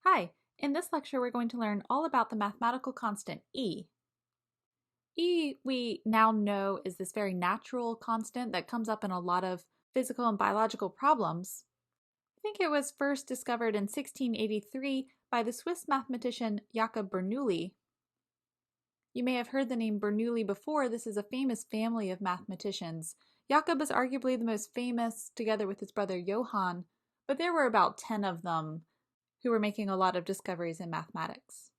Hi, in this lecture we're going to learn all about the mathematical constant E. E, we now know, is this very natural constant that comes up in a lot of physical and biological problems. I think it was first discovered in 1683 by the Swiss mathematician Jakob Bernoulli. You may have heard the name Bernoulli before. This is a famous family of mathematicians. Jakob is arguably the most famous, together with his brother Johann, but there were about 10 of them who were making a lot of discoveries in mathematics.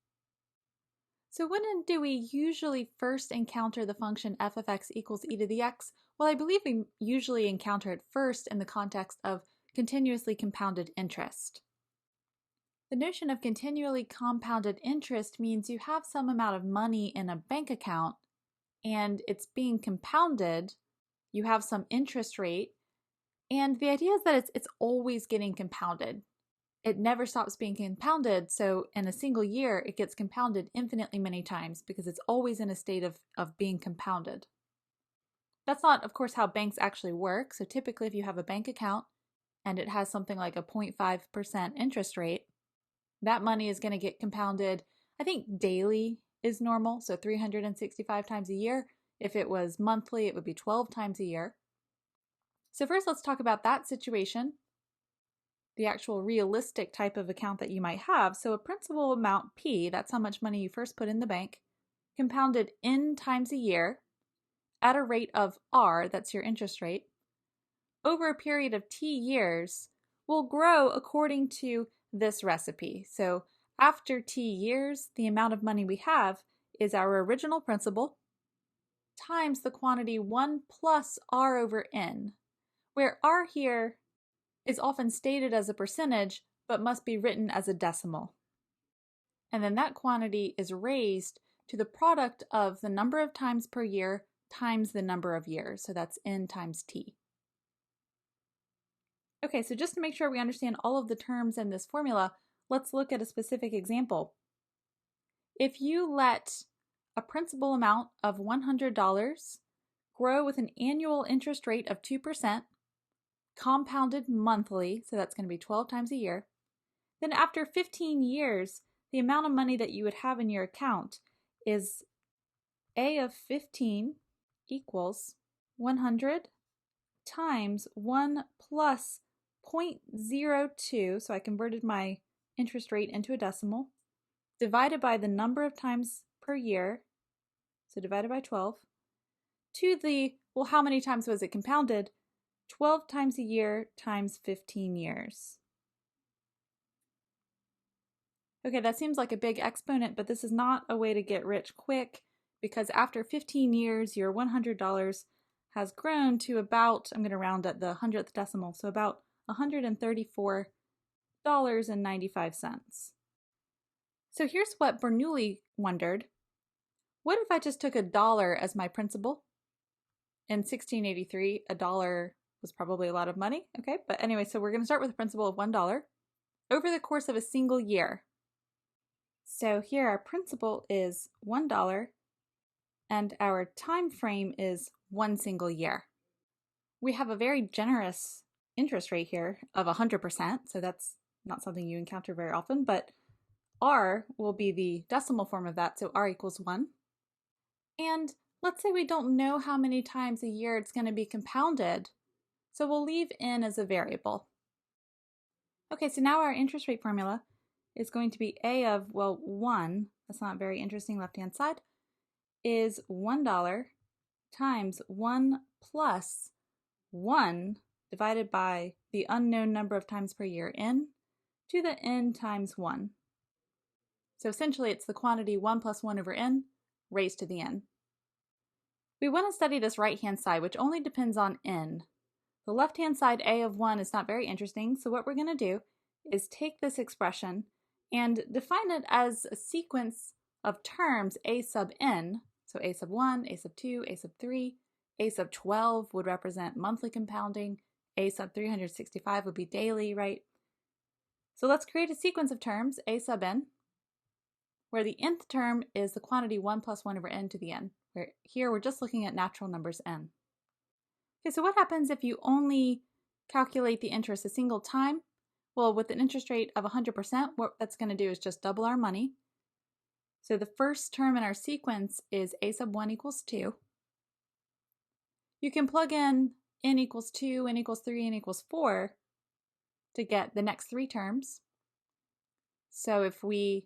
So when do we usually first encounter the function f of x equals e to the x? Well, I believe we usually encounter it first in the context of continuously compounded interest. The notion of continually compounded interest means you have some amount of money in a bank account and it's being compounded, you have some interest rate, and the idea is that it's always getting compounded. It never stops being compounded, so in a single year it gets compounded infinitely many times because it's always in a state of being compounded. That's not, of course, how banks actually work. So typically if you have a bank account and it has something like a 0.5% interest rate, that money is going to get compounded, I think daily is normal, so 365 times a year. If it was monthly, it would be 12 times a year. So first let's talk about that situation, the actual realistic type of account that you might have. So a principal amount P, that's how much money you first put in the bank, compounded n times a year at a rate of R, that's your interest rate, over a period of T years will grow according to this recipe. So after T years, the amount of money we have is our original principal times the quantity 1 plus R over N, where R here is often stated as a percentage, but must be written as a decimal. And then that quantity is raised to the product of the number of times per year times the number of years. So that's N times T. Okay, so just to make sure we understand all of the terms in this formula, let's look at a specific example. If you let a principal amount of $100 grow with an annual interest rate of 2%, compounded monthly, so that's going to be 12 times a year, then after 15 years, the amount of money that you would have in your account is A of 15 equals 100 times 1 plus 0.02, so I converted my interest rate into a decimal, divided by the number of times per year, so divided by 12, to the, well, how many times was it compounded? 12 times a year times 15 years. Okay, that seems like a big exponent, but this is not a way to get rich quick, because after 15 years, your $100 has grown to about, I'm going to round at the 100th decimal, so about $134.95. So here's what Bernoulli wondered. What if I just took $1 as my principal? In 1683, $1 was probably a lot of money, okay? But anyway, so we're going to start with a principal of $1 over the course of a single year. So here our principal is $1 and our time frame is 1 single year. We have a very generous interest rate here of 100%, so that's not something you encounter very often, but R will be the decimal form of that, so R equals 1. And let's say we don't know how many times a year it's going to be compounded, so we'll leave N as a variable. Okay, so now our interest rate formula is going to be A of, well, 1, that's not very interesting, left-hand side, is $1 times 1 plus 1 divided by the unknown number of times per year, N, to the N times 1. So essentially it's the quantity 1 plus 1 over N raised to the N. We want to study this right-hand side, which only depends on N. The left-hand side, A of 1, is not very interesting, so what we're going to do is take this expression and define it as a sequence of terms A sub N, so A sub 1, A sub 2, A sub 3, A sub 12 would represent monthly compounding, A sub 365 would be daily, right? So let's create a sequence of terms, A sub N, where the nth term is the quantity 1 plus 1 over N to the N, where here we're just looking at natural numbers N. Okay, so what happens if you only calculate the interest a single time? Well, with an interest rate of 100%, what that's going to do is just double our money. So the first term in our sequence is a sub 1 equals 2. You can plug in n equals 2, n equals 3, n equals 4 to get the next three terms. So if we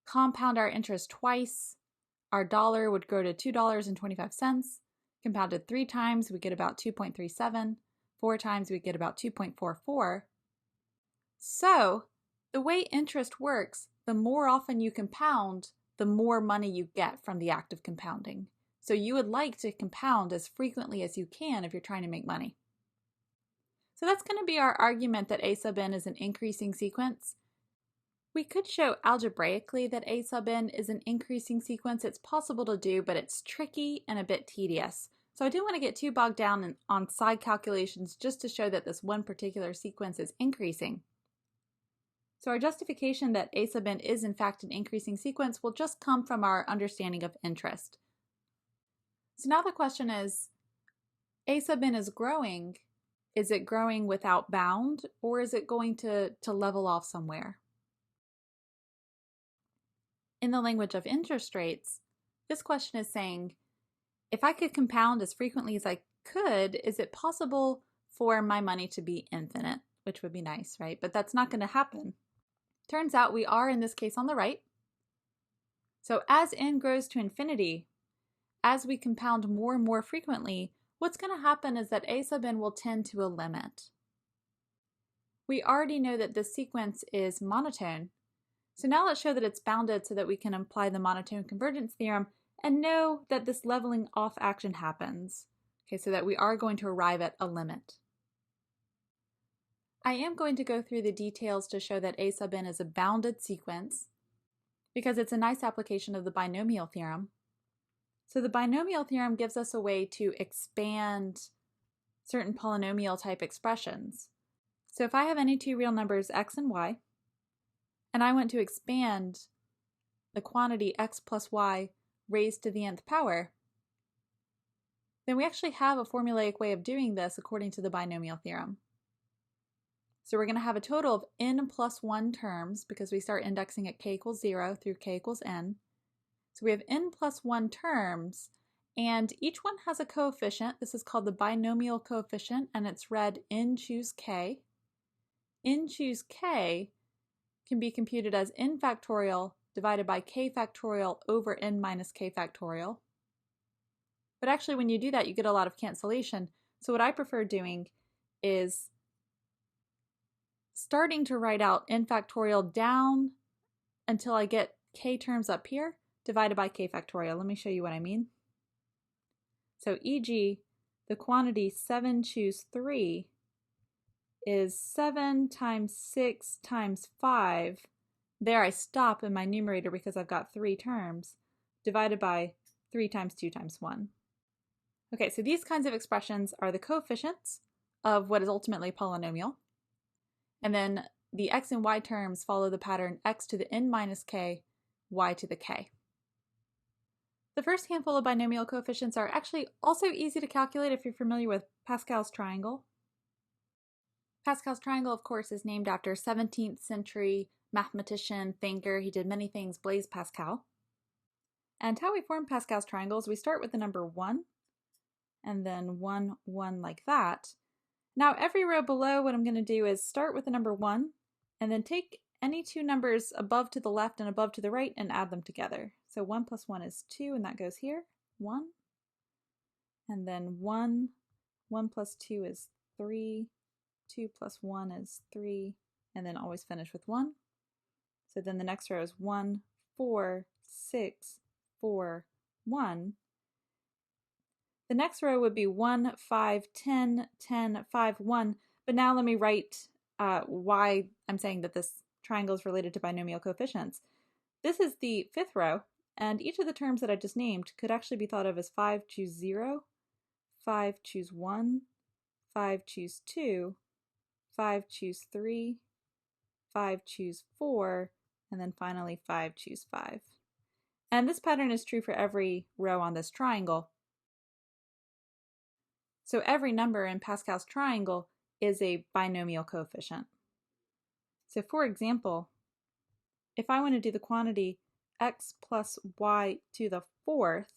compound our interest twice, our dollar would grow to $2.25. Compounded 3 times, we get about 2.37. 4 times, we get about 2.44. So the way interest works, the more often you compound, the more money you get from the act of compounding. So you would like to compound as frequently as you can if you're trying to make money. So that's going to be our argument that a sub n is an increasing sequence. We could show algebraically that a sub n is an increasing sequence. It's possible to do, but it's tricky and a bit tedious. So I didn't want to get too bogged down on side calculations just to show that this one particular sequence is increasing. So our justification that a sub n is in fact an increasing sequence will just come from our understanding of interest. So now the question is, a sub n is growing. Is it growing without bound, or is it going to level off somewhere? In the language of interest rates, this question is saying, if I could compound as frequently as I could, is it possible for my money to be infinite? Which would be nice, right? But that's not going to happen. Turns out we are in this case on the right. So as n grows to infinity, as we compound more and more frequently, what's going to happen is that a sub n will tend to a limit. We already know that this sequence is monotone. So now let's show that it's bounded so that we can apply the monotone convergence theorem and know that this leveling off action happens. Okay, so that we are going to arrive at a limit. I am going to go through the details to show that a sub n is a bounded sequence because it's a nice application of the binomial theorem. So the binomial theorem gives us a way to expand certain polynomial type expressions. So if I have any two real numbers x and y, and I want to expand the quantity x plus y raised to the nth power, then we actually have a formulaic way of doing this according to the binomial theorem. So we're going to have a total of n plus 1 terms because we start indexing at k equals 0 through k equals n. So we have n plus 1 terms, and each one has a coefficient. This is called the binomial coefficient, and it's read n choose k. N choose k can be computed as n factorial divided by k factorial over n minus k factorial. But actually when you do that, you get a lot of cancellation. So what I prefer doing is starting to write out n factorial down until I get k terms up here divided by k factorial. Let me show you what I mean. So e.g., the quantity 7 choose 3 is 7 times 6 times 5. There I stop in my numerator because I've got 3 terms, divided by 3 times 2 times 1. Okay, so these kinds of expressions are the coefficients of what is ultimately polynomial. And then the x and y terms follow the pattern x to the n minus k, y to the k. The first handful of binomial coefficients are actually also easy to calculate if you're familiar with Pascal's triangle. Pascal's triangle, of course, is named after 17th century mathematician, thinker. He did many things, Blaise Pascal. And how we form Pascal's triangles, we start with the number 1, and then 1, 1 like that. Now every row below, what I'm going to do is start with the number 1, and then take any two numbers above to the left and above to the right and add them together. So 1 plus 1 is 2, and that goes here, 1. And then 1, 1 plus 2 is 3, 2 plus 1 is 3, and then always finish with 1. So then the next row is 1, 4, 6, 4, 1. The next row would be 1, 5, 10, 10, 5, 1. But now let me write why I'm saying that this triangle is related to binomial coefficients. This is the 5th row, and each of the terms that I just named could actually be thought of as 5 choose 0, 5 choose 1, 5 choose 2, 5 choose 3, 5 choose 4, and then finally 5 choose 5. And this pattern is true for every row on this triangle. So every number in Pascal's triangle is a binomial coefficient. So for example, if I want to do the quantity x plus y to the fourth,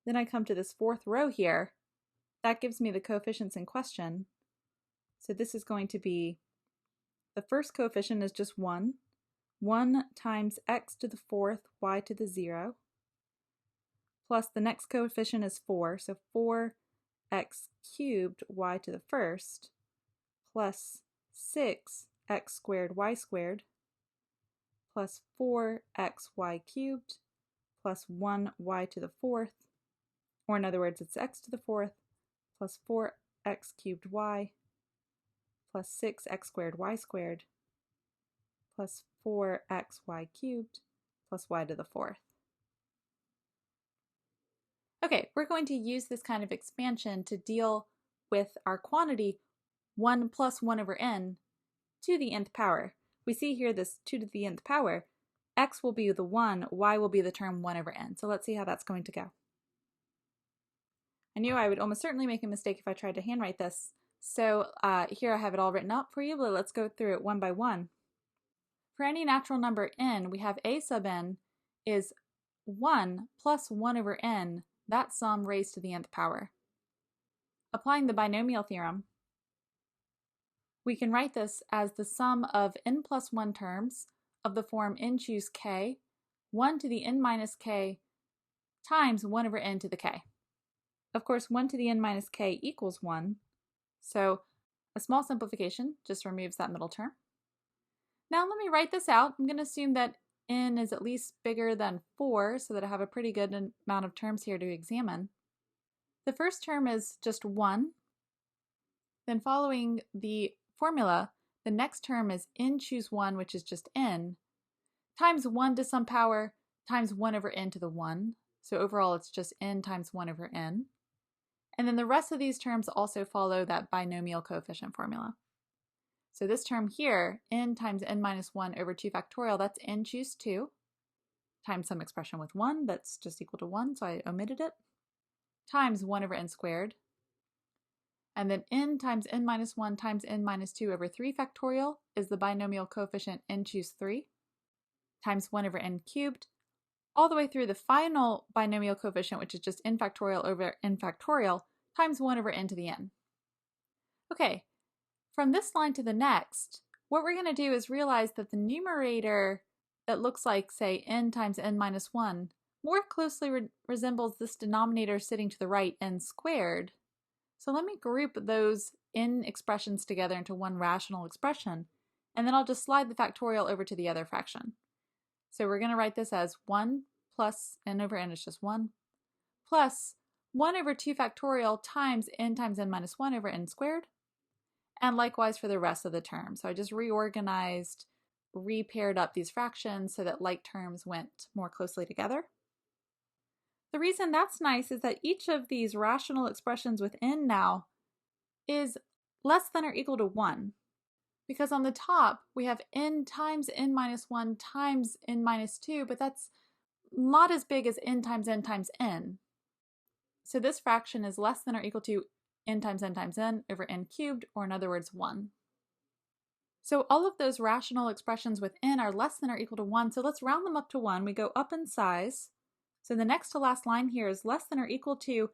then I come to this fourth row here. That gives me the coefficients in question. So this is going to be, the first coefficient is just 1. 1 times x to the fourth, y to the 0, plus the next coefficient is 4, so 4x cubed y to the first, plus 6x squared y squared, plus 4xy cubed, plus 1y to the fourth, or in other words, it's x to the fourth, plus 4x cubed y, plus 6x squared y squared, plus 4xy cubed, plus y to the fourth. Okay, we're going to use this kind of expansion to deal with our quantity 1 plus 1 over n to the nth power. We see here this 2 to the nth power. X will be the 1, y will be the term 1 over n. So let's see how that's going to go. I knew I would almost certainly make a mistake if I tried to handwrite this. So here I have it all written up for you, but let's go through it one by one. For any natural number n, we have a sub n is 1 plus 1 over n, that sum raised to the nth power. Applying the binomial theorem, we can write this as the sum of n plus 1 terms of the form n choose k, 1 to the n minus k times 1 over n to the k. Of course, 1 to the n minus k equals 1, so a small simplification just removes that middle term. Now let me write this out. I'm going to assume that n is at least bigger than 4 so that I have a pretty good amount of terms here to examine. The first term is just 1. Then following the formula, the next term is n choose 1, which is just n, times 1 to some power times 1 over n to the 1. So overall it's just n times 1 over n. And then the rest of these terms also follow that binomial coefficient formula. So this term here, n times n minus 1 over 2 factorial, that's n choose 2, times some expression with 1 that's just equal to 1, so I omitted it, times 1 over n squared. And then n times n minus 1 times n minus 2 over 3 factorial is the binomial coefficient n choose 3, times 1 over n cubed, all the way through the final binomial coefficient, which is just n factorial over n factorial, times 1 over n to the n. Okay, from this line to the next, what we're going to do is realize that the numerator that looks like, say, n times n minus 1 more closely resembles this denominator sitting to the right, n squared. So let me group those n expressions together into one rational expression, and then I'll just slide the factorial over to the other fraction. So we're going to write this as 1 plus n over n is just 1, plus 1 over 2 factorial times n minus 1 over n squared, and likewise for the rest of the term. So I just reorganized, repaired up these fractions so that like terms went more closely together. The reason that's nice is that each of these rational expressions with n now is less than or equal to 1. Because on the top we have n times n minus 1 times n minus 2, but that's not as big as n times n times n. So this fraction is less than or equal to n times n over n cubed, or in other words, 1. So all of those rational expressions with n are less than or equal to 1, so let's round them up to 1. We go up in size. So the next to last line here is less than or equal to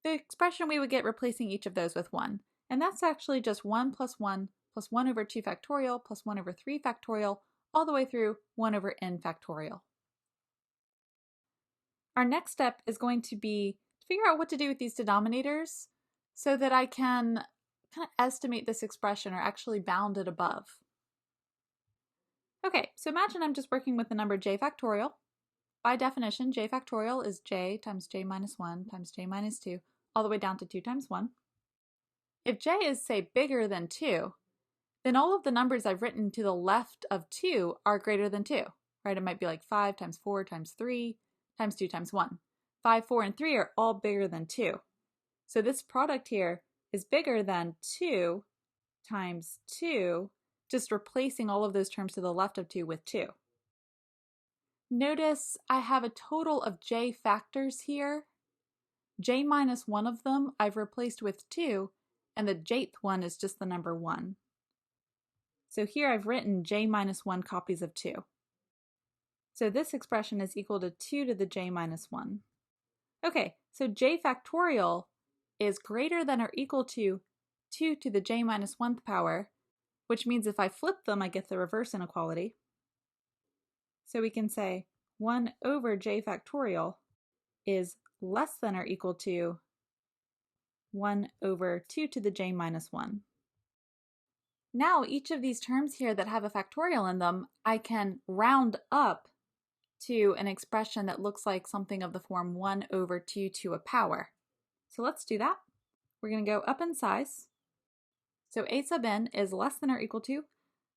the expression we would get replacing each of those with 1. And that's actually just 1 plus 1 plus 1 over 2 factorial plus 1 over 3 factorial, all the way through 1 over n factorial. Our next step is going to be to figure out what to do with these denominators so that I can kind of estimate this expression or actually bound it above. Okay, so imagine I'm just working with the number j factorial. By definition, j factorial is j times j minus 1 times j minus 2, all the way down to 2 times 1. If j is, say, bigger than 2, then all of the numbers I've written to the left of 2 are greater than 2, right? It might be like 5 times 4 times 3 times 2 times 1. 5, 4, and 3 are all bigger than 2. So this product here is bigger than 2 times 2, just replacing all of those terms to the left of 2 with 2. Notice I have a total of j factors here. J minus 1 of them I've replaced with 2, and the j'th one is just the number 1. So here I've written j minus 1 copies of 2. So this expression is equal to 2 to the j minus 1. Okay, so j factorial is greater than or equal to 2 to the j minus 1th power, which means if I flip them, I get the reverse inequality. So we can say 1 over j factorial is less than or equal to 1 over 2 to the j minus 1. Now each of these terms here that have a factorial in them, I can round up to an expression that looks like something of the form 1 over 2 to a power. So let's do that. We're going to go up in size. So a sub n is less than or equal to,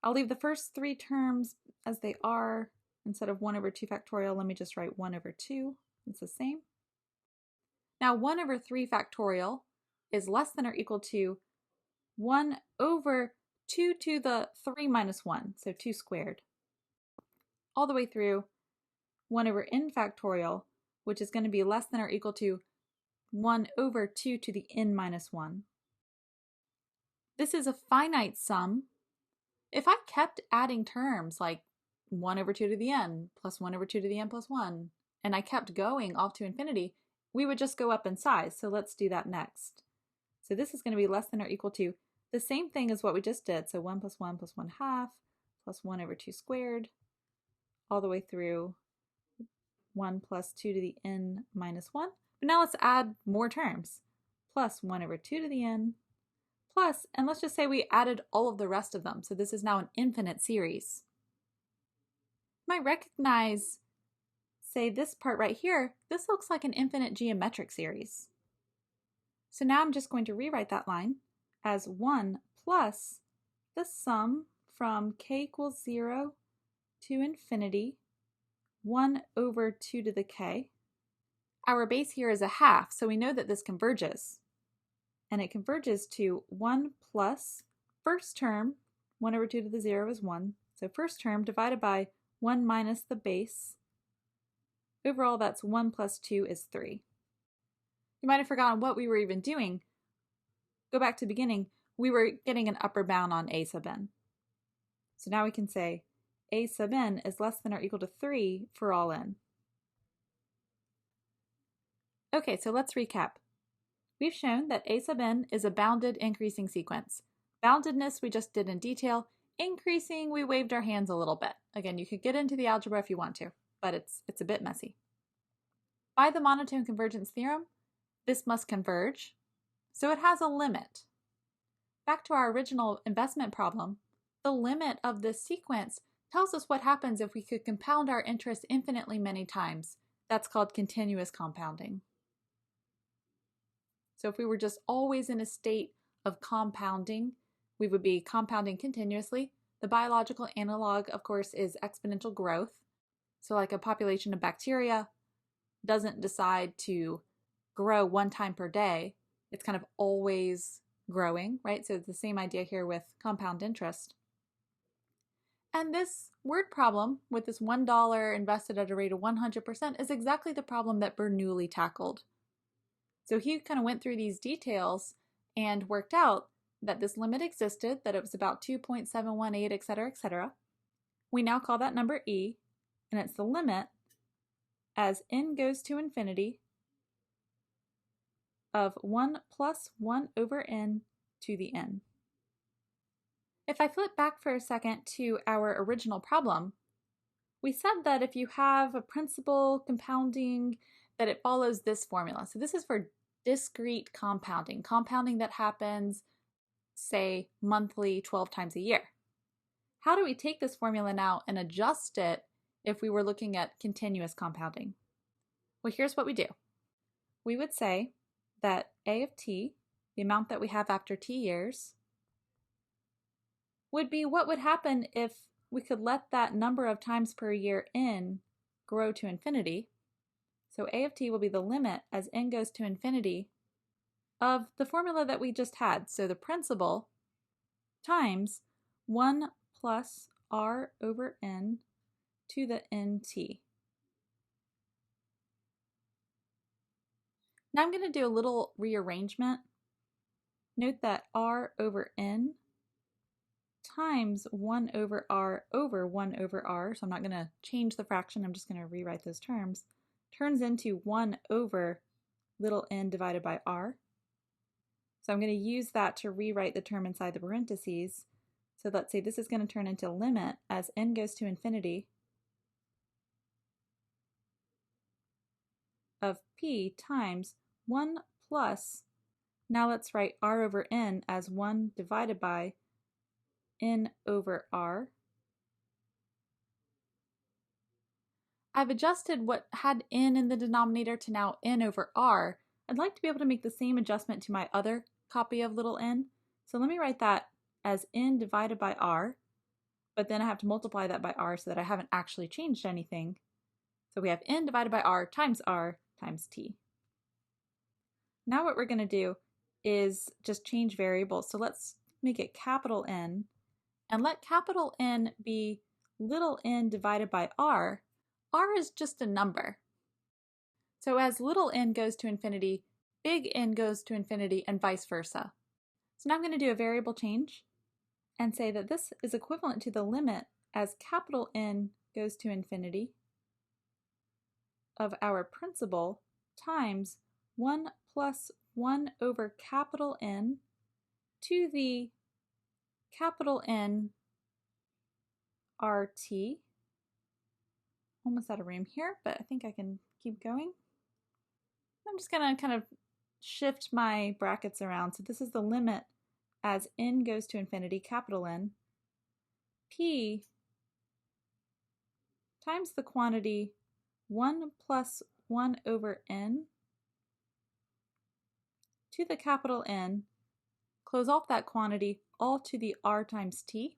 I'll leave the first 3 terms as they are. Instead of 1 over 2 factorial, let me just write 1 over 2. It's the same. Now 1 over 3 factorial is less than or equal to 1 over 2 to the 3 minus 1, so 2 squared, all the way through 1 over n factorial, which is going to be less than or equal to 1 over 2 to the n minus 1. This is a finite sum. If I kept adding terms like 1 over 2 to the n plus 1 over 2 to the n plus 1, and I kept going off to infinity, we would just go up in size. So let's do that next. So this is going to be less than or equal to the same thing as what we just did. So 1 plus 1 plus 1 half plus 1 over 2 squared, all the way through 1 plus 2 to the n minus 1. But now let's add more terms. Plus 1 over 2 to the n, plus, and let's just say we added all of the rest of them. So this is now an infinite series. You might recognize, say, this part right here. This looks like an infinite geometric series. So now I'm just going to rewrite that line as 1 plus the sum from k equals 0 to infinity, 1 over 2 to the k. Our base here is a half, so we know that this converges. And it converges to 1 plus first term, 1 over 2 to the 0 is 1. So first term divided by 1 minus the base. Overall, that's 1 plus 2 is 3. You might have forgotten what we were even doing. Go back to the beginning. We were getting an upper bound on a sub n. So now we can say a sub n is less than or equal to 3 for all n. Okay, so let's recap. We've shown that a sub n is a bounded increasing sequence. Boundedness we just did in detail. Increasing, we waved our hands a little bit. Again, you could get into the algebra if you want to, but it's a bit messy. By the monotone convergence theorem, this must converge, so it has a limit. Back to our original investment problem, the limit of this sequence tells us what happens if we could compound our interest infinitely many times. That's called continuous compounding. So if we were just always in a state of compounding, we would be compounding continuously. The biological analog, of course, is exponential growth. So like a population of bacteria doesn't decide to grow 1 time per day. It's kind of always growing, right? So it's the same idea here with compound interest. And this word problem with this $1 invested at a rate of 100% is exactly the problem that Bernoulli tackled. So he kind of went through these details and worked out that this limit existed, that it was about 2.718, etc., etc. We now call that number e, and it's the limit as n goes to infinity of 1 plus 1 over n to the n. If I flip back for a second to our original problem, we said that if you have a principal compounding, that it follows this formula. So this is for discrete compounding, compounding that happens, say, monthly, 12 times a year. How do we take this formula now and adjust it if we were looking at continuous compounding? Well, here's what we do. We would say that a of t, the amount that we have after t years, would be what would happen if we could let that number of times per year n grow to infinity. So a of t will be the limit as n goes to infinity of the formula that we just had. So the principal times 1 plus r over n to the nt. Now I'm going to do a little rearrangement. Note that r over n times 1 over r over 1 over r, so I'm not going to change the fraction, I'm just going to rewrite those terms, turns into 1 over little n divided by r. So I'm going to use that to rewrite the term inside the parentheses. So let's say this is going to turn into limit as n goes to infinity of p times 1 plus, now let's write r over n as 1 divided by n over r. I've adjusted what had n in the denominator to now n over r. I'd like to be able to make the same adjustment to my other copy of little n. So let me write that as n divided by r, but then I have to multiply that by r so that I haven't actually changed anything. So we have n divided by r times t. Now what we're going to do is just change variables. So let's make it capital N, and let capital N be little n divided by r. R is just a number. So as little n goes to infinity, big N goes to infinity, and vice versa. So now I'm going to do a variable change and say that this is equivalent to the limit as capital N goes to infinity of our principal times 1 plus 1 over capital N to the capital N RT. Almost out of room here, but I think I can keep going. I'm just going to kind of shift my brackets around. So this is the limit as n goes to infinity, capital N, p times the quantity 1 plus 1 over n to the capital N, close off that quantity, all to the r times t.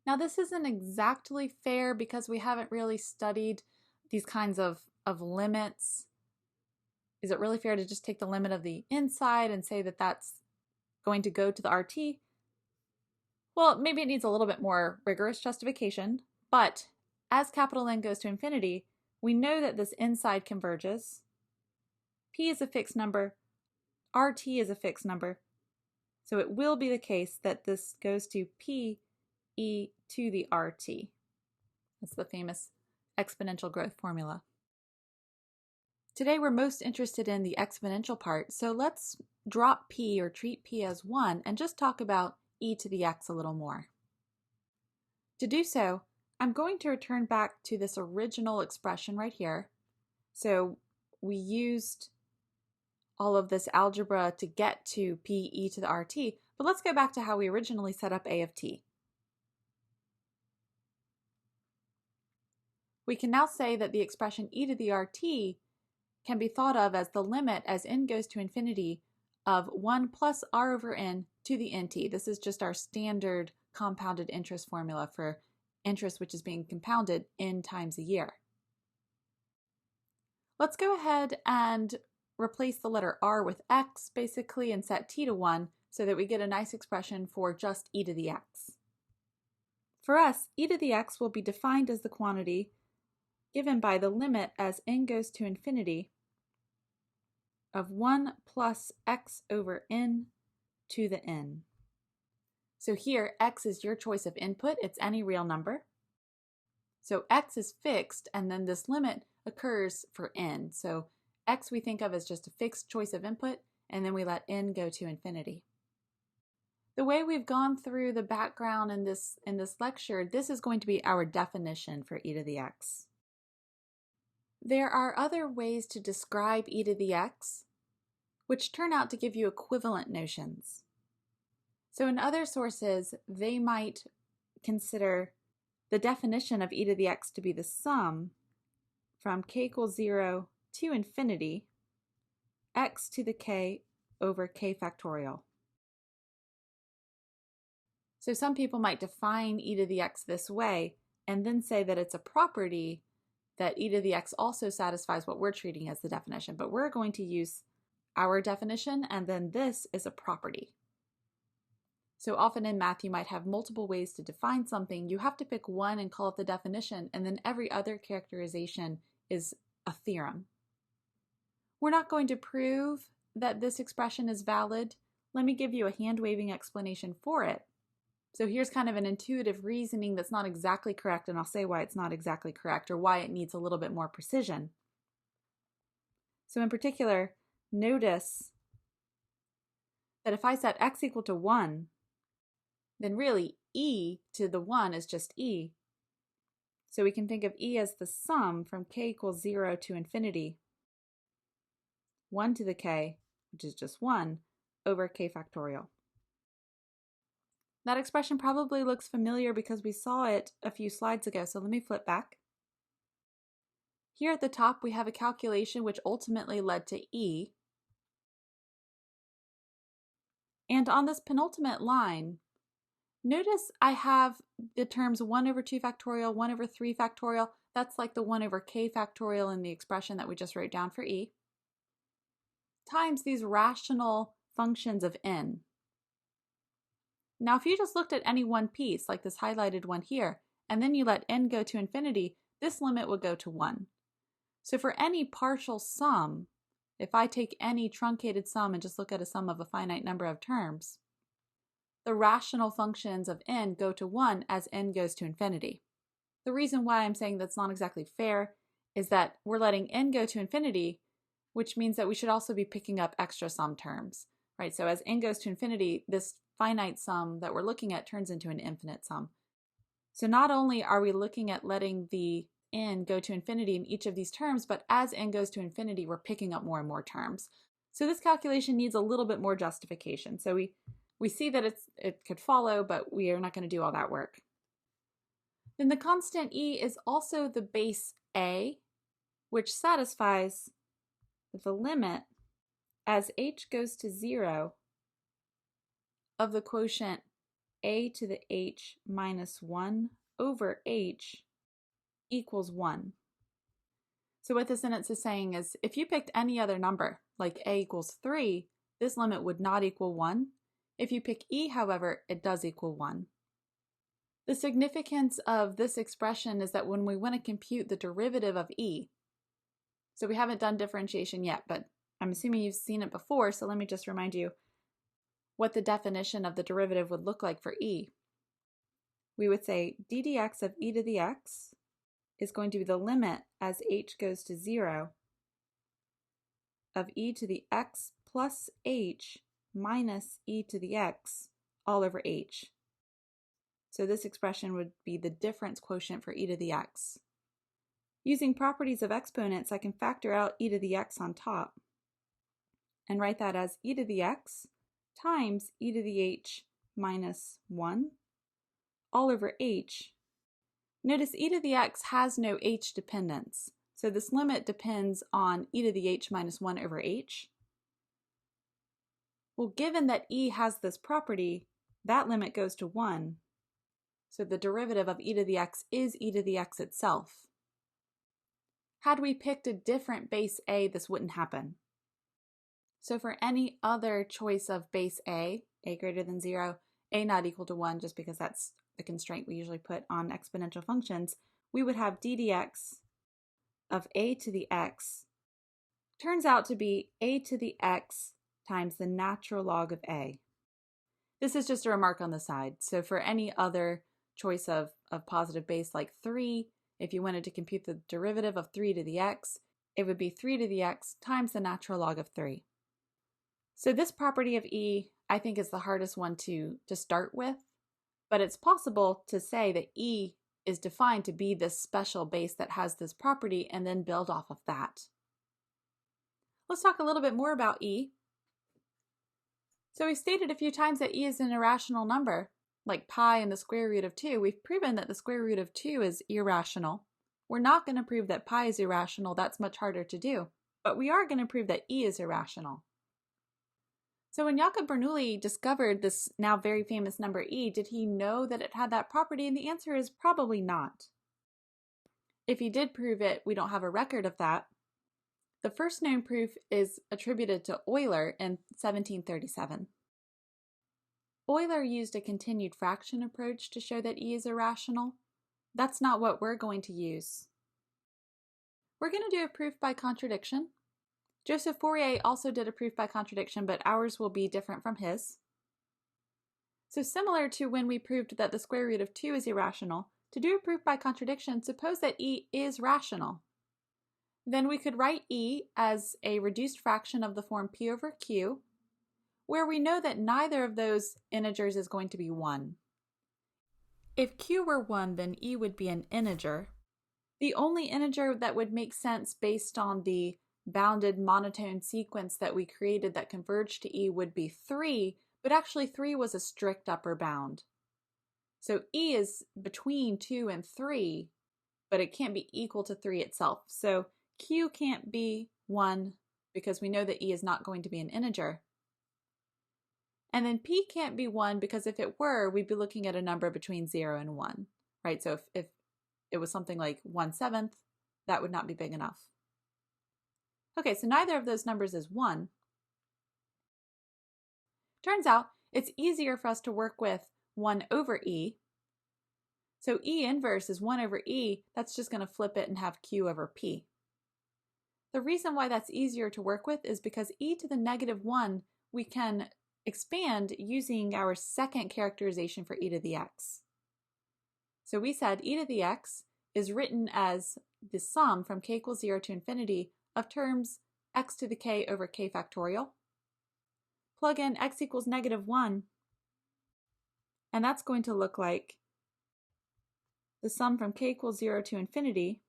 Now this isn't exactly fair because we haven't really studied these kinds of limits. Is it really fair to just take the limit of the inside and say that that's going to go to the RT? Well, maybe it needs a little bit more rigorous justification, but as capital N goes to infinity, we know that this inside converges. P is a fixed number, RT is a fixed number, so it will be the case that this goes to P e to the RT. That's the famous exponential growth formula. Today we're most interested in the exponential part, so let's drop p or treat p as 1 and just talk about e to the x a little more. To do so, I'm going to return back to this original expression right here. So we used all of this algebra to get to p e to the RT, but let's go back to how we originally set up a of t. We can now say that the expression e to the RT can be thought of as the limit as n goes to infinity of 1 plus r over n to the nt. This is just our standard compounded interest formula for interest which is being compounded n times a year. Let's go ahead and replace the letter r with x basically and set t to 1 so that we get a nice expression for just e to the x. For us, e to the x will be defined as the quantity given by the limit as n goes to infinity of 1 plus x over n to the n. So here, x is your choice of input. It's any real number. So x is fixed, and then this limit occurs for n. So x we think of as just a fixed choice of input, and then we let n go to infinity. The way we've gone through the background in this lecture, this is going to be our definition for e to the x. There are other ways to describe e to the x, which turn out to give you equivalent notions. So in other sources, they might consider the definition of e to the x to be the sum from k equals 0 to infinity, x to the k over k factorial. So some people might define e to the x this way and then say that it's a property that e to the x also satisfies what we're treating as the definition, but we're going to use our definition, and then this is a property. So often in math you might have multiple ways to define something. You have to pick one and call it the definition, and then every other characterization is a theorem. We're not going to prove that this expression is valid. Let me give you a hand-waving explanation for it. So here's kind of an intuitive reasoning that's not exactly correct, and I'll say why it's not exactly correct or why it needs a little bit more precision. So in particular, notice that if I set x equal to 1, then really e to the 1 is just e. So we can think of e as the sum from k equals 0 to infinity, 1 to the k, which is just 1, over k factorial. That expression probably looks familiar because we saw it a few slides ago, so let me flip back. Here at the top we have a calculation which ultimately led to e. And on this penultimate line, notice I have the terms 1 over 2 factorial, 1 over 3 factorial. That's like the 1 over k factorial in the expression that we just wrote down for e, times these rational functions of n. Now if you just looked at any one piece, like this highlighted one here, and then you let n go to infinity, this limit would go to 1. So for any partial sum, if I take any truncated sum and just look at a sum of a finite number of terms, the rational functions of n go to 1 as n goes to infinity. The reason why I'm saying that's not exactly fair is that we're letting n go to infinity, which means that we should also be picking up extra sum terms, right? So as n goes to infinity, this finite sum that we're looking at turns into an infinite sum. So not only are we looking at letting the n go to infinity in each of these terms, but as n goes to infinity, we're picking up more and more terms. So this calculation needs a little bit more justification. So we see that it could follow, but we are not going to do all that work. Then the constant e is also the base a, which satisfies the limit as h goes to 0 of the quotient a to the h minus 1 over h equals 1. So what this sentence is saying is if you picked any other number, like a equals 3, this limit would not equal 1. If you pick e, however, it does equal 1. The significance of this expression is that when we want to compute the derivative of e, so we haven't done differentiation yet, but I'm assuming you've seen it before, so let me just remind you what the definition of the derivative would look like for e. We would say d dx of e to the x is going to be the limit as h goes to 0 of e to the x plus h minus e to the x all over h. So this expression would be the difference quotient for e to the x. Using properties of exponents, I can factor out e to the x on top and write that as e to the x times e to the h minus 1 all over h. Notice e to the x has no h dependence, so this limit depends on e to the h minus 1 over h. Well, given that e has this property, that limit goes to 1, so the derivative of e to the x is e to the x itself. Had we picked a different base a, this wouldn't happen. So for any other choice of base a greater than 0, a not equal to 1, just because that's the constraint we usually put on exponential functions, we would have d dx of a to the x turns out to be a to the x times the natural log of a. This is just a remark on the side. So for any other choice of positive base like 3, if you wanted to compute the derivative of 3 to the x, it would be 3 to the x times the natural log of 3. So this property of e, I think, is the hardest one to start with, but it's possible to say that e is defined to be this special base that has this property and then build off of that. Let's talk a little bit more about e. So we stated a few times that e is an irrational number, like pi and the square root of 2. We've proven that the square root of 2 is irrational. We're not going to prove that pi is irrational. That's much harder to do. But we are going to prove that e is irrational. So when Jakob Bernoulli discovered this now very famous number e, did he know that it had that property? And the answer is probably not. If he did prove it, we don't have a record of that. The first known proof is attributed to Euler in 1737. Euler used a continued fraction approach to show that e is irrational. That's not what we're going to use. We're going to do a proof by contradiction. Joseph Fourier also did a proof by contradiction, but ours will be different from his. So similar to when we proved that the square root of 2 is irrational, to do a proof by contradiction, suppose that e is rational. Then we could write e as a reduced fraction of the form p over q, where we know that neither of those integers is going to be 1. If q were 1, then e would be an integer. The only integer that would make sense based on the bounded monotone sequence that we created that converged to e would be 3, but actually 3 was a strict upper bound. So e is between 2 and 3, but it can't be equal to 3 itself. So q can't be 1 because we know that e is not going to be an integer. And then p can't be 1 because if it were, we'd be looking at a number between 0 and 1, right? So if it was something like 1/7, that would not be big enough. Okay, so neither of those numbers is 1. Turns out it's easier for us to work with 1 over e. So e inverse is 1 over e. That's just going to flip it and have q over p. The reason why that's easier to work with is because e to the negative 1 we can expand using our second characterization for e to the x. So we said e to the x is written as the sum from k equals 0 to infinity of terms x to the k over k factorial. Plug in x equals negative 1, and that's going to look like the sum from k equals 0 to infinity,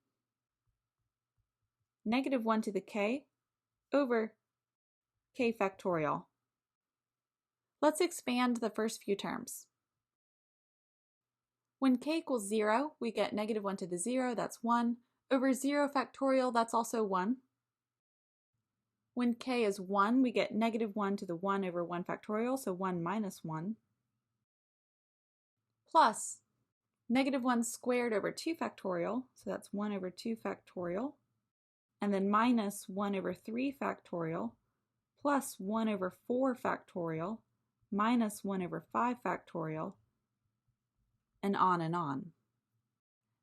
negative 1 to the k over k factorial. Let's expand the first few terms. When k equals 0, we get negative 1 to the 0, that's 1, over 0 factorial, that's also 1. When k is 1, we get negative 1 to the 1 over 1 factorial, so 1 minus 1, plus negative 1 squared over 2 factorial, so that's 1 over 2 factorial, and then minus 1 over 3 factorial, plus 1 over 4 factorial, minus 1 over 5 factorial, and on and on.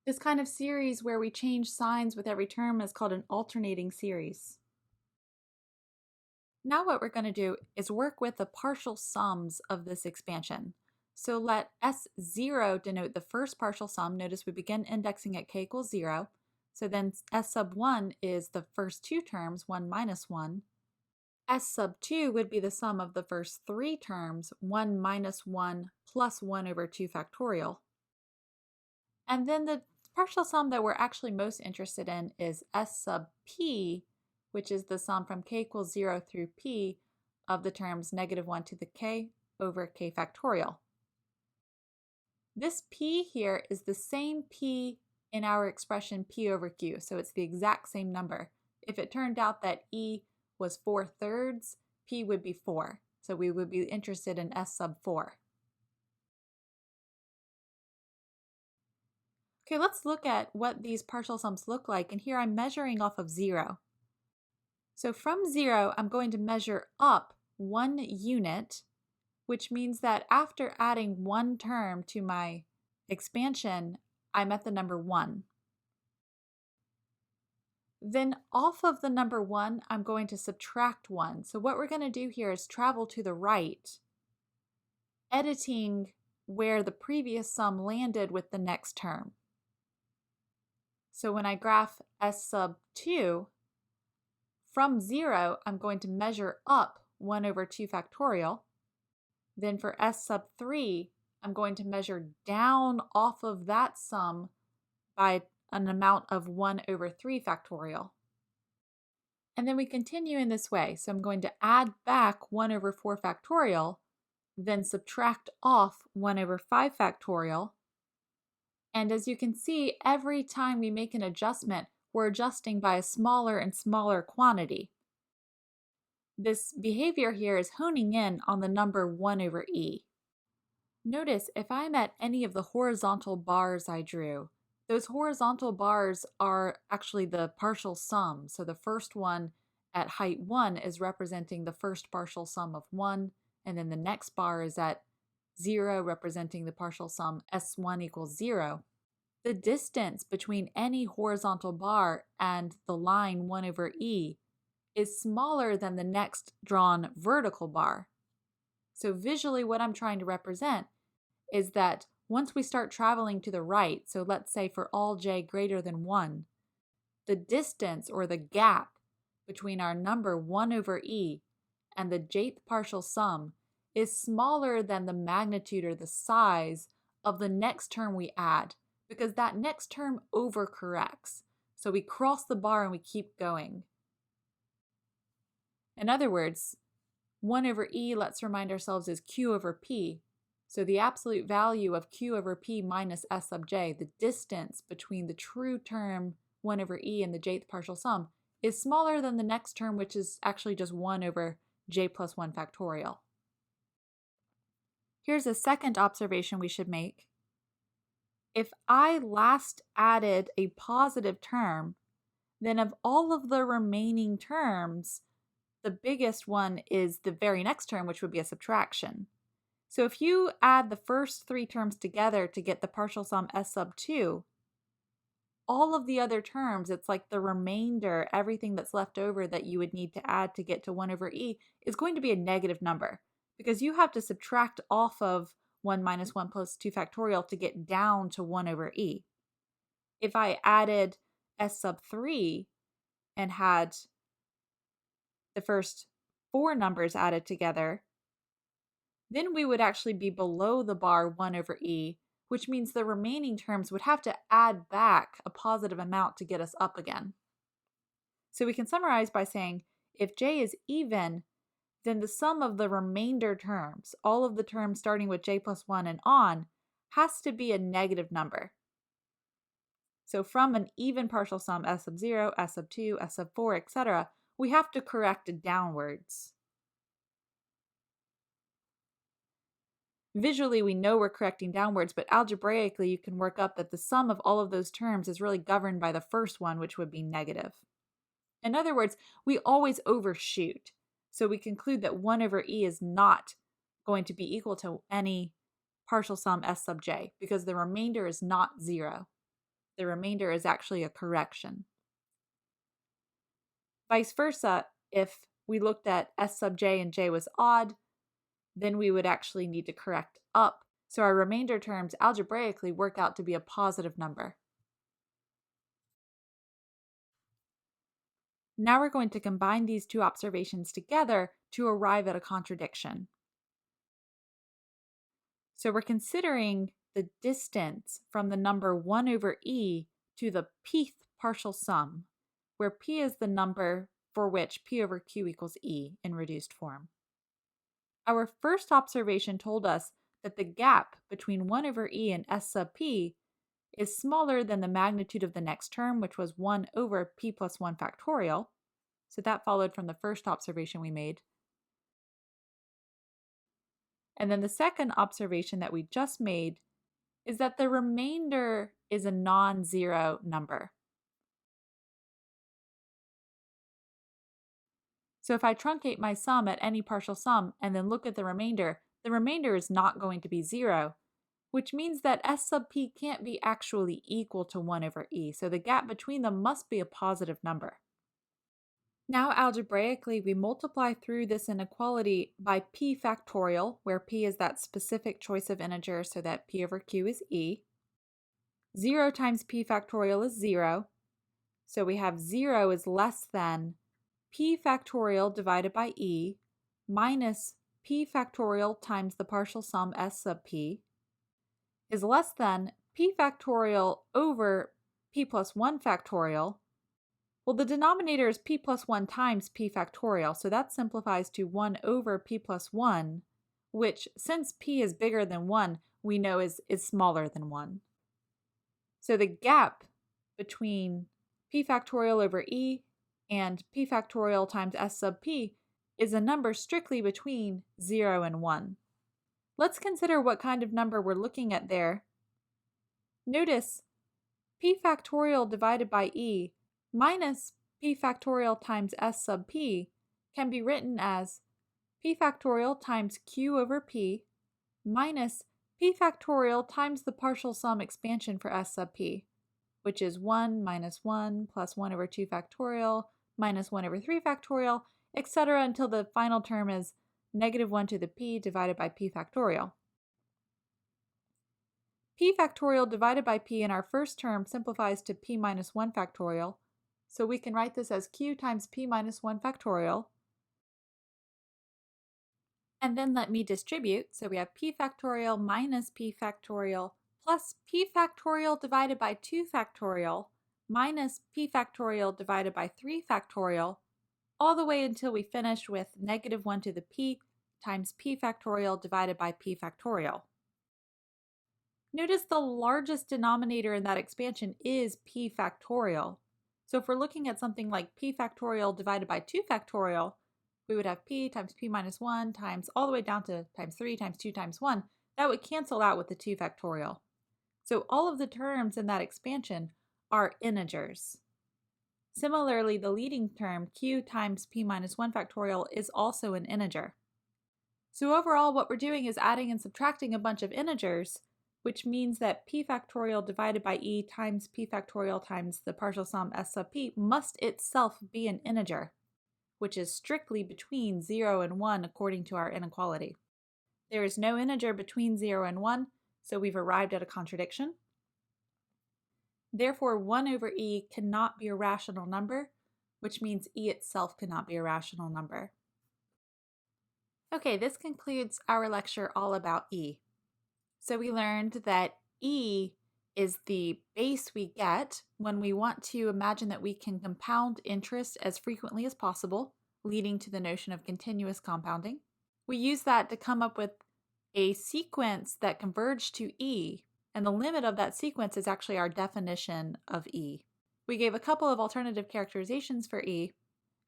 This kind of series where we change signs with every term is called an alternating series. Now what we're going to do is work with the partial sums of this expansion. So let S0 denote the first partial sum. Notice we begin indexing at k equals 0. So then S sub 1 is the first two terms, 1 minus 1. S sub 2 would be the sum of the first three terms, 1 minus 1 plus 1 over 2 factorial. And then the partial sum that we're actually most interested in is S sub p, which is the sum from k equals 0 through p of the terms negative 1 to the k over k factorial. This p here is the same p in our expression p over q, so it's the exact same number. If it turned out that e was 4/3, p would be 4, so we would be interested in S sub 4. Okay, let's look at what these partial sums look like, and here I'm measuring off of 0. So from 0, I'm going to measure up 1 unit, which means that after adding one term to my expansion, I'm at the number 1. Then off of the number 1, I'm going to subtract 1. So what we're going to do here is travel to the right, editing where the previous sum landed with the next term. So when I graph S sub 2, from 0, I'm going to measure up 1 over 2 factorial. Then for S sub 3, I'm going to measure down off of that sum by an amount of 1 over 3 factorial. And then we continue in this way. So I'm going to add back 1 over 4 factorial, then subtract off 1 over 5 factorial. And as you can see, every time we make an adjustment, we're adjusting by a smaller and smaller quantity. This behavior here is honing in on the number 1 over e. Notice if I'm at any of the horizontal bars I drew, those horizontal bars are actually the partial sum. So the first one at height 1 is representing the first partial sum of 1, and then the next bar is at 0 representing the partial sum S1 equals 0. The distance between any horizontal bar and the line 1 over e is smaller than the next drawn vertical bar. So visually, what I'm trying to represent is that once we start traveling to the right, so let's say for all j greater than 1, the distance or the gap between our number 1 over e and the jth partial sum is smaller than the magnitude or the size of the next term we add, because that next term overcorrects. So we cross the bar and we keep going. In other words, 1 over e, let's remind ourselves, is q over p. So the absolute value of q over p minus s sub j, the distance between the true term 1 over e and the jth partial sum, is smaller than the next term, which is actually just 1 over j plus 1 factorial. Here's a second observation we should make. If I last added a positive term, then of all of the remaining terms, the biggest one is the very next term, which would be a subtraction. So if you add the first 3 terms together to get the partial sum s sub 2, all of the other terms, it's like the remainder, everything that's left over that you would need to add to get to 1 over e, is going to be a negative number, because you have to subtract off of 1 minus 1 plus 2 factorial to get down to 1 over e. If I added s sub 3 and had the first 4 numbers added together, then we would actually be below the bar 1 over e, which means the remaining terms would have to add back a positive amount to get us up again. So we can summarize by saying if j is even, then the sum of the remainder terms, all of the terms starting with j plus 1 and on, has to be a negative number. So from an even partial sum s sub 0, s sub 2, s sub 4, etc., we have to correct downwards. Visually, we know we're correcting downwards, but algebraically, you can work up that the sum of all of those terms is really governed by the first one, which would be negative. In other words, we always overshoot. So we conclude that 1 over e is not going to be equal to any partial sum s sub j, because the remainder is not 0. The remainder is actually a correction. Vice versa, if we looked at s sub j and j was odd, then we would actually need to correct up. So our remainder terms algebraically work out to be a positive number. Now we're going to combine these two observations together to arrive at a contradiction. So we're considering the distance from the number 1 over e to the pth partial sum, where p is the number for which p over q equals e in reduced form. Our first observation told us that the gap between 1 over e and s sub p is smaller than the magnitude of the next term, which was 1 over p plus 1 factorial. So that followed from the first observation we made. And then the second observation that we just made is that the remainder is a non-zero number. So if I truncate my sum at any partial sum and then look at the remainder is not going to be 0, which means that s sub p can't be actually equal to 1 over e. So the gap between them must be a positive number. Now algebraically, we multiply through this inequality by p factorial, where p is that specific choice of integer so that p over q is e. 0 times p factorial is 0. So we have 0 is less than p factorial divided by e minus p factorial times the partial sum s sub p is less than p factorial over p plus 1 factorial. Well, the denominator is p plus 1 times p factorial, so that simplifies to 1 over p plus 1, which, since p is bigger than 1, we know is smaller than 1. So the gap between p factorial over e and p factorial times s sub p is a number strictly between 0 and 1. Let's consider what kind of number we're looking at there. Notice p factorial divided by e minus p factorial times s sub p can be written as p factorial times q over p minus p factorial times the partial sum expansion for s sub p, which is 1 minus 1 plus 1 over 2 factorial minus 1 over 3 factorial, etc. until the final term is negative 1 to the p divided by p factorial. P factorial divided by p in our first term simplifies to p minus 1 factorial, so we can write this as q times p minus 1 factorial. And then let me distribute, so we have p factorial minus p factorial plus p factorial divided by 2 factorial minus p factorial divided by 3 factorial, all the way until we finish with negative 1 to the p times p factorial divided by p factorial. Notice the largest denominator in that expansion is p factorial. So if we're looking at something like p factorial divided by 2 factorial, we would have p times p minus 1 times all the way down to times 3 times 2 times 1. That would cancel out with the 2 factorial. So all of the terms in that expansion are integers. Similarly, the leading term, q times p minus 1 factorial, is also an integer. So overall, what we're doing is adding and subtracting a bunch of integers, which means that p factorial divided by e times p factorial times the partial sum s sub p must itself be an integer, which is strictly between 0 and 1 according to our inequality. There is no integer between 0 and 1, so we've arrived at a contradiction. Therefore, 1 over e cannot be a rational number, which means e itself cannot be a rational number. Okay, this concludes our lecture all about e. So we learned that e is the base we get when we want to imagine that we can compound interest as frequently as possible, leading to the notion of continuous compounding. We use that to come up with a sequence that converged to e, and the limit of that sequence is actually our definition of e. We gave a couple of alternative characterizations for e,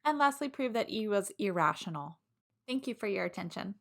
and lastly proved that e was irrational. Thank you for your attention.